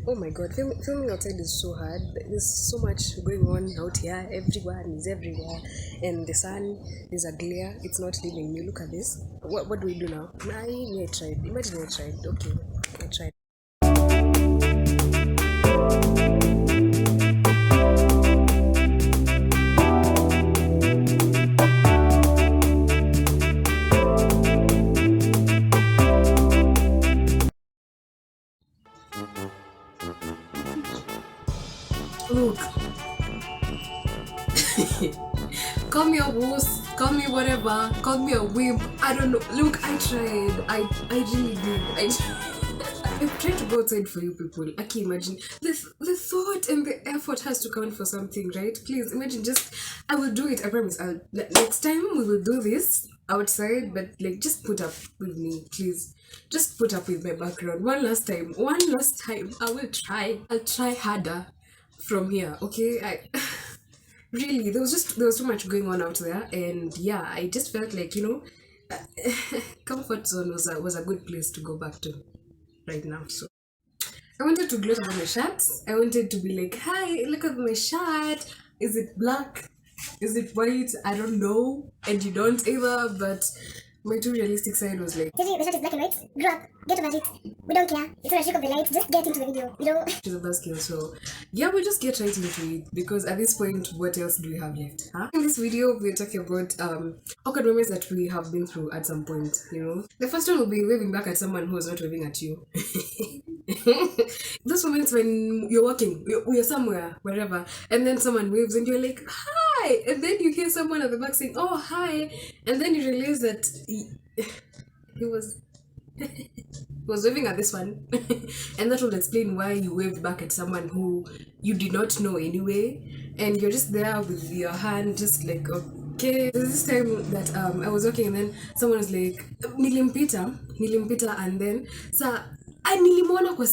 Oh my god, filming outside is so hard. There's so much going on out here. Everyone is everywhere, and the sun is a glare. It's not leaving me. Look at this. What do we do now? I tried. Imagine I tried. Okay, I tried. Look, call me a wuss, call me whatever, call me a wimp. I don't know. Look, I tried. I really did. I've tried to go outside for you people. I can imagine the thought and the effort has to count for something, right? Please imagine. Just I will do it. I promise. Next time we will do this outside, but like just put up with me, please. Just put up with my background one last time. One last time. I will try. I'll try harder from here. Okay. Really there was so much going on out there, and yeah, I just felt like comfort zone was a good place to go back to right now. So I wanted to gloat over my shirt. I wanted to be like, hi, look at my shirt. Is it black? Is it white? I don't know. And you don't either, but my too realistic side was like, the shirt is black and white. Grow up. Get over it. We don't care. It's not a trick of the light. Just get into the video. she's a buzzkill. So yeah, we'll just get right into it, because at this point, what else do we have left? In this video, we're talking about awkward moments that we have been through at some point. The first one will be waving back at someone who's not waving at you. Those moments when you're walking, you're somewhere, wherever, and then someone waves and you're like, hi, and then you hear someone at the back saying, oh, hi, and then you realize that he was waving at this one. And that will explain why you waved back at someone who you did not know anyway, and you're just there with your hand just like, okay. This time that I was walking, and then someone was like, nilimpita, and then nilimwona kwa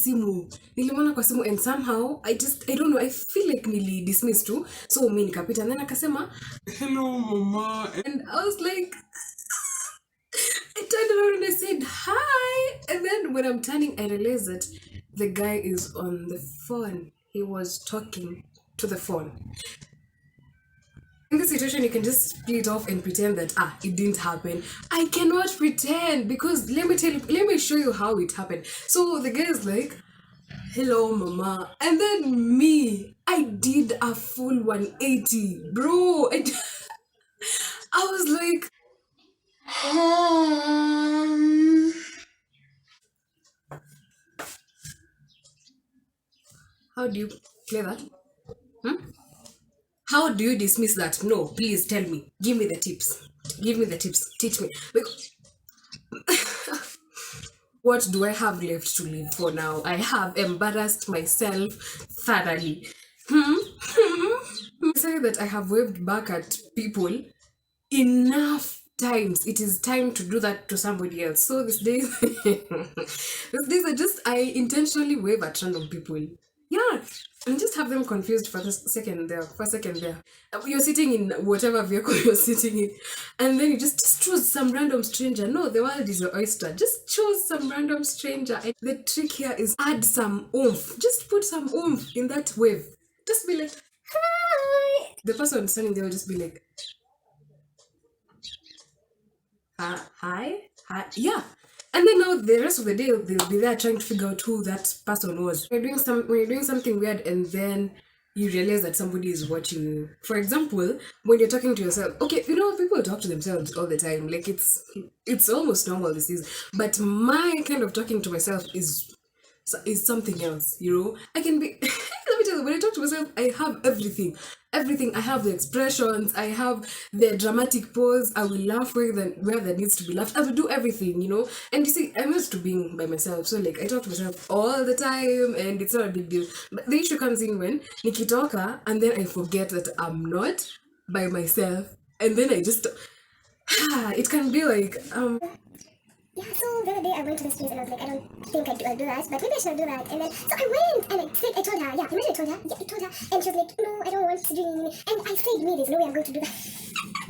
simu, and somehow I don't know, I feel like nili dismissed too, so mi nikapita, and then akasema hello mama, and I was like, I turned around and I said hi, and then when I'm turning I realized that the guy is on the phone. He was talking to the phone. In this situation, you can just split off and pretend that it didn't happen. I cannot pretend, because let me show you how it happened. So the guy is like, hello mama, and then me, I did a full 180, bro. I was like, how do you play that? How do you dismiss that? No, please tell me. Give me the tips. Teach me. What do I have left to live for now? I have embarrassed myself thoroughly. Say that I have waved back at people enough times. It is time to do that to somebody else. So these days, I intentionally wave at random people. Yeah, and just have them confused for a second there. You're sitting in whatever vehicle you're sitting in, and then you just choose some random stranger. No, the world is your oyster. Just choose some random stranger. And the trick here is add some oomph. Just put some oomph in that wave. Just be like, hi. The person standing there will just be like, hi, yeah. And then now the rest of the day they'll be there trying to figure out who that person was. When you're doing something weird and then you realize that somebody is watching you. For example, when you're talking to yourself, okay, people talk to themselves all the time. Like it's almost normal this is. But my kind of talking to myself is something else, I can be let me tell you, when I talk to myself, I have everything. I have the expressions, I have the dramatic pose, I will laugh where there needs to be laughed. I will do everything, and you see, I'm used to being by myself, so like I talk to myself all the time and it's not a big deal. But the issue comes in when nikitoka and then I forget that I'm not by myself, and then I just it can be like Yeah, so the other day I went to this place and I was like, I don't think I'll do that, but maybe I should do that. And then, so I went and I told her, imagine I told her, and she was like, no, I don't want to do it. And I said, me, there's no way I'm going to do that.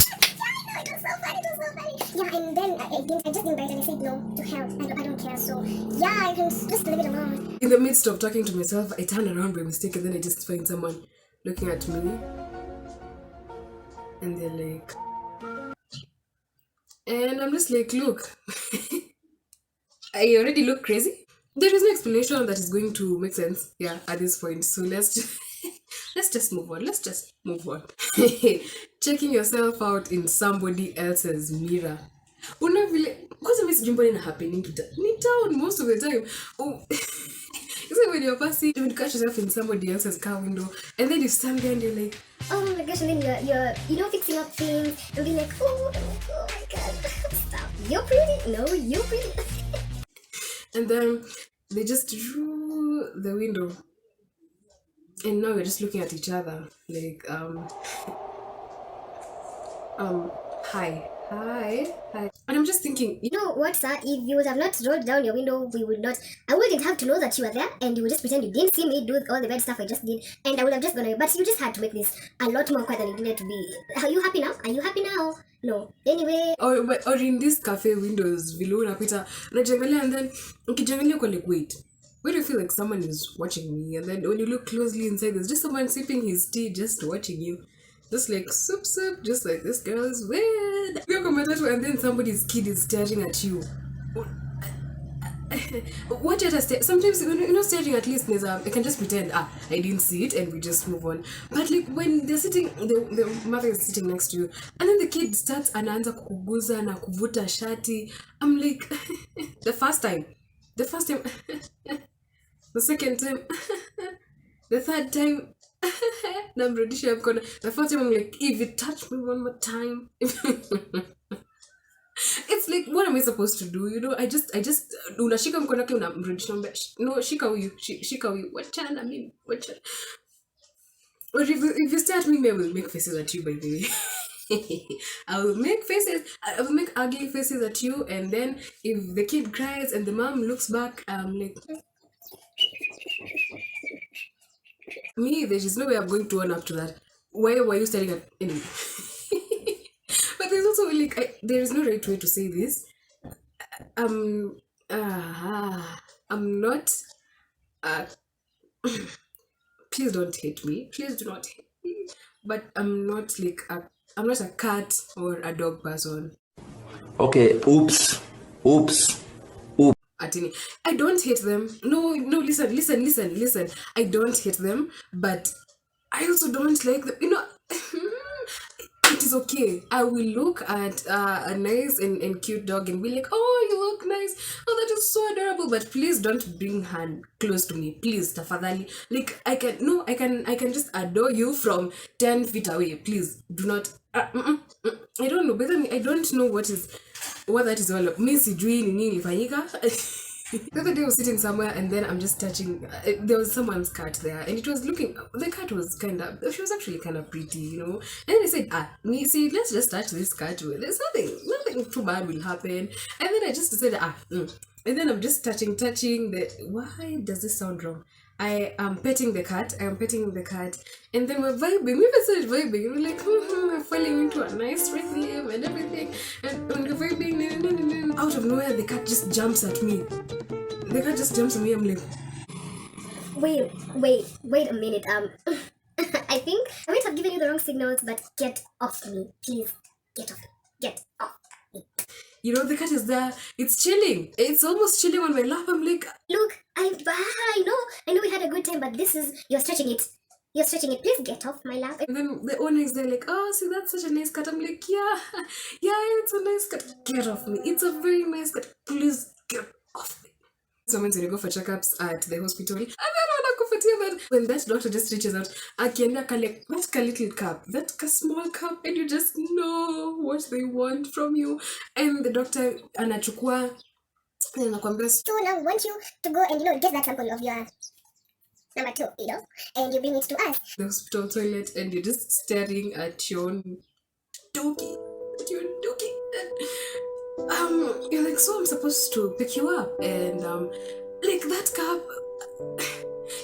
Yeah, I know, it was so funny. It was so funny. Yeah, and then I just didn't bite and I said no to help. I don't care. So yeah, I can just leave it alone. In the midst of talking to myself, I turn around by mistake and then I just find someone looking at me and they're like, and I'm just like, look, I already look crazy. There is no explanation that is going to make sense, yeah, at this point. So let's just let's just move on. Let's just move on. Checking yourself out in somebody else's mirror. Una vile kwanza mimi sijui mbona ina happening to ni town most of the time. Oh, so when you're passing, you catch yourself in somebody else's car window, and then you stand there and you're like, oh my gosh, and then you're fixing up things and be like, oh my god, stop. You're pretty. No, you're pretty. and then they just drew the window, and now we're just looking at each other like, hi, and I'm just thinking, You know what, sir? If you would have not rolled down your window, I wouldn't have to know that you were there, and you would just pretend you didn't see me do all the bad stuff I just did, and I would have just gone away. But you just had to make this a lot more quiet than it needed to be. Are you happy now? Are you happy now? No. Anyway. or in this cafe windows vile unapita unajiangalia, and then ukijiangalia uko like, where do you feel like someone is watching me? And then when you look closely inside, there's just someone sipping his tea, just watching you. Just like, soup, just like, this girl is weird. And then somebody's kid is staring at you. What you stare? Sometimes when you're not staring, at least I can just pretend, I didn't see it, and we just move on. But like when they're sitting, the mother is sitting next to you, and then the kid starts anaanza kukuguza na kuvuta shati. I'm like, the first time, the second time, the third time, namrudisha mkono. The first time I'm like, if you touch me one more time. It's like, what am I supposed to do? You know, I just unashika mkono wake unamrudisha, no, shika huyu, wachana na mimi, wachana. Or if you stare at me, I will make faces at you, by the way. I will make ugly faces at you, and then if the kid cries and the mom looks back, I'm like, me, there is no way I'm going to own up to that. Why were you staring at anyway? But there's also like, there is no right way to say this. I'm not. Please don't hate me. Please do not hate me. But I'm not like I'm not a cat or a dog person. Okay, oops. Atini, I don't hate them. No, listen. I don't hate them, but I also don't like them. You know, it is okay. I will look at a nice and cute dog and be like, oh, you look nice. Oh, that is so adorable. But please don't bring her close to me. Please, tafadhali. Like, I can just adore you from 10 feet away. Please, do not. I don't know. But I don't know what that is all about. Mi sijui ni nini ilifanyika. The other day I was sitting somewhere and then I'm just touching, there was someone's cat there and the cat was she was actually kind of pretty, you know. And then I said, let's just touch this cat. There's nothing too bad will happen. And then I just said, and then I'm just touching why does this sound wrong? I am petting the cat, and then we're vibing. We even started vibing. We're like, we're falling into a nice rhythm and everything. And when we're vibing, out of nowhere, the cat just jumps at me. I'm like, Wait a minute. I think I might have given you the wrong signals, but get off me, please. Get off me. You know, the cat is there. It's chilling. It's almost chilling on my lap. I'm like, look, I know we had a good time, but you're stretching it. Please get off my lap. And then the owner is there like, oh, see, that's such a nice cat. I'm like, yeah, it's a nice cat. Get off me. It's a very nice cat. Please get off me. Sometimes when you go for checkups at the hospital, and then when that doctor just reaches out, akienda kale, that little cup, that small cup, and you just know what they want from you. And the doctor anachukua, and anakuambia, so now we want you to go and get that sample of your number 2, and you bring it to us. The hospital toilet, and you're just staring at your doggy. You're like, so I'm supposed to pick you up, and like that cup,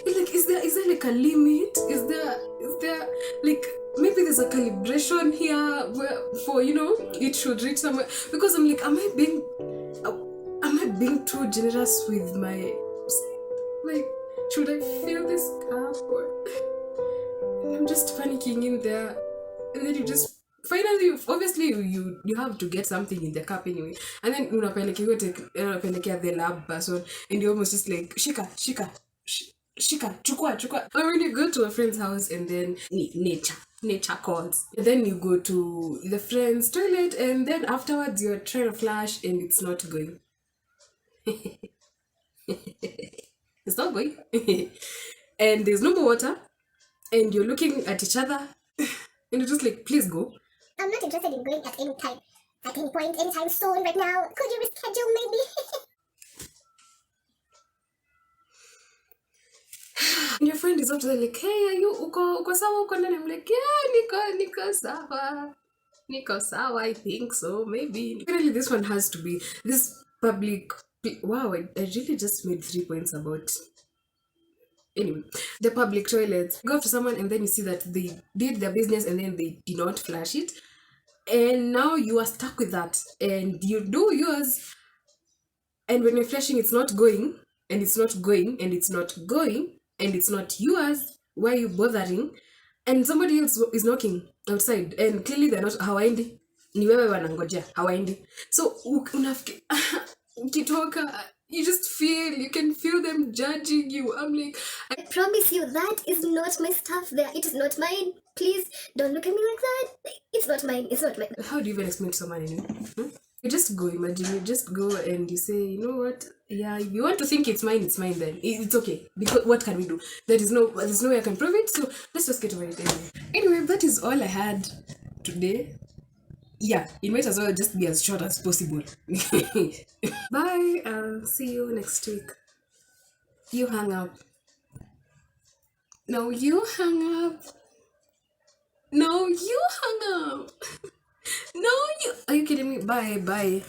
you're like, is there like a limit? Is there like maybe there's a calibration here where for it should reach somewhere? Because I'm like, am I being too generous with my, like, should I fill this cup or I'm just panicking in there, and then you just finally obviously you have to get something in the cup anyway, and then unapelekea the lab person and you're almost just like shika chukua, or when you go to a friend's house and then nature calls, and then you go to the friend's toilet and then afterwards you're trying to flush and it's not going. It's not going. And there's no more water and you're looking at each other and you're just like, please go. I'm not interested in going at any time, at any point, anytime soon, right now. Could you reschedule maybe? And your friend is up to there like, hey, are you uko sawa uko ndani? I'm like, yeah, niko sawa, I think so, maybe. Finally, this one has to be this public. Wow, I really just made 3 points about. Anyway, the public toilets. You go up to someone and then you see that they did their business and then they did not flush it. And now you are stuck with that. And you do yours. And when you're flashing, it's not going. And it's not going. And it's not going. And it's not yours. Why are you bothering? And somebody else is knocking outside. And clearly they're not hawaendi. Ni wewe wanangoja. Hawaendi. So, ukitoka, you just you can feel them judging you. I'm like, I promise you that is not my stuff there. It is not mine. Please don't look at me like that. It's not mine. It's not mine. how do you even explain to someone anyway? You just go, imagine, you just go and you say, you know what? Yeah, if you want to think it's mine then. It's okay. Because what can we do? There's no way I can prove it, so let's just get over it anyway. Anyway, that is all I had today. Yeah, it might as well just be as short as possible. Bye, I'll see you next week. You hang up. No, you hang up. No, you hung up. No, you. Are you kidding me? Bye.